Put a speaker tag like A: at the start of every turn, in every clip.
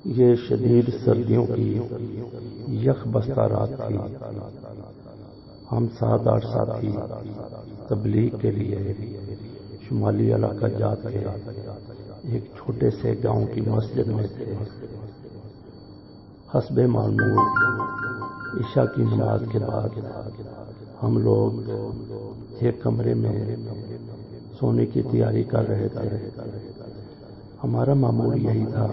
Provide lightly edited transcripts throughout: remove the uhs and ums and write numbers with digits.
A: یہ شدید سردیوں کی یک بستہ رات تھی۔ ہم 7-8 ساتھی تبلیغ کے لیے شمالی علاقہ جات کے ایک چھوٹے سے گاؤں کی مسجد میں تھے۔ حسب معمول عشاء کی نماز کے بعد ہم لوگ ایک کمرے میں سونے کی تیاری کر رہے تھے۔ ہمارا معمول یہی تھا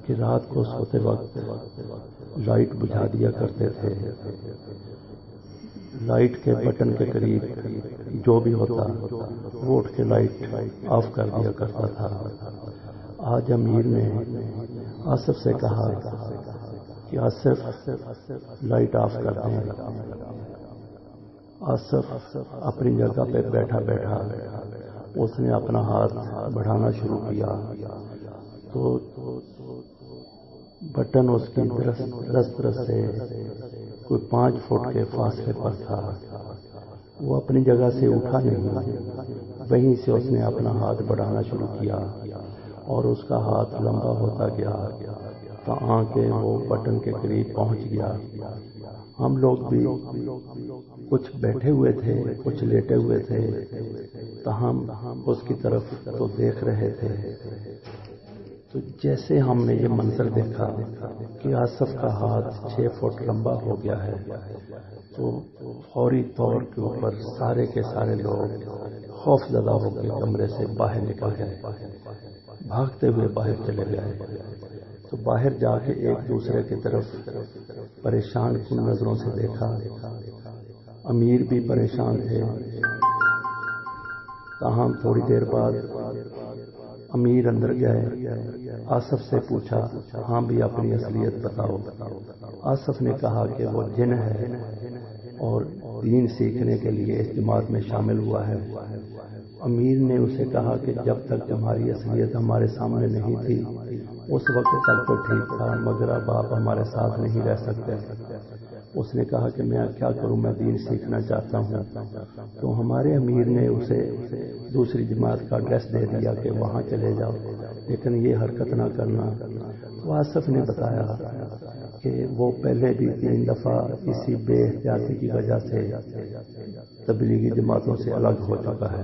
A: کہ رات کو سوتے وقت لائٹ بجھا دیا کرتے تھے۔ لائٹ کے بٹن کے قریب جو بھی ہوتا وہ اٹھ کے لائٹ آف کر دیا کرتا تھا۔ آج امیر نے آصف سے کہا کہ آصف لائٹ آف کر دیں۔ آصف اپنی جگہ پہ بیٹھا اس نے اپنا ہاتھ بڑھانا شروع کیا تو بٹن اس کی دست سے کوئی 5 فٹ کے فاصلے پر تھا۔ وہ اپنی جگہ سے اٹھا نہیں، وہیں سے اس نے اپنا ہاتھ بڑھانا شروع کیا اور اس کا ہاتھ لمبا ہوتا گیا تاں کہ وہ بٹن کے قریب پہنچ گیا۔ ہم لوگ بھی کچھ بیٹھے ہوئے تھے، کچھ لیٹے ہوئے تھے، تاہم اس کی طرف تو دیکھ رہے تھے۔ تو جیسے ہم نے یہ منظر دیکھا کہ آصف کا ہاتھ 6 فٹ لمبا ہو گیا ہے تو فوری طور کے اوپر سارے کے سارے لوگ خوف زدہ ہو کے کمرے سے باہر نکل گئے، بھاگتے ہوئے باہر چلے گئے۔ تو باہر جا کے ایک دوسرے کی طرف پریشان کن نظروں سے دیکھا۔ امیر بھی پریشان تھے۔ تاہم تھوڑی دیر بعد امیر اندر گئے، آصف سے پوچھا، ہاں بھی اپنی اصلیت بتاؤ۔ آصف نے کہا کہ وہ جن ہے اور دین سیکھنے کے لیے اس جماعت میں شامل ہوا ہے۔ امیر نے اسے کہا کہ جب تک تمہاری اصلیت ہمارے سامنے نہیں تھی اس وقت تک تو ٹھیک تھا، مگر اب آپ ہمارے ساتھ نہیں رہ سکتے۔ اس نے کہا کہ میں کیا کروں، میں دین سیکھنا چاہتا ہوں۔ تو ہمارے امیر نے اسے دوسری جماعت کا ایڈریس دے دیا کہ وہاں چلے جاؤ، لیکن یہ حرکت نہ کرنا۔ تو آصف نے بتایا کہ وہ پہلے بھی 3 دفعہ اسی بے احتیاطی کی وجہ سے تبلیغی جماعتوں سے الگ ہو چکا ہے۔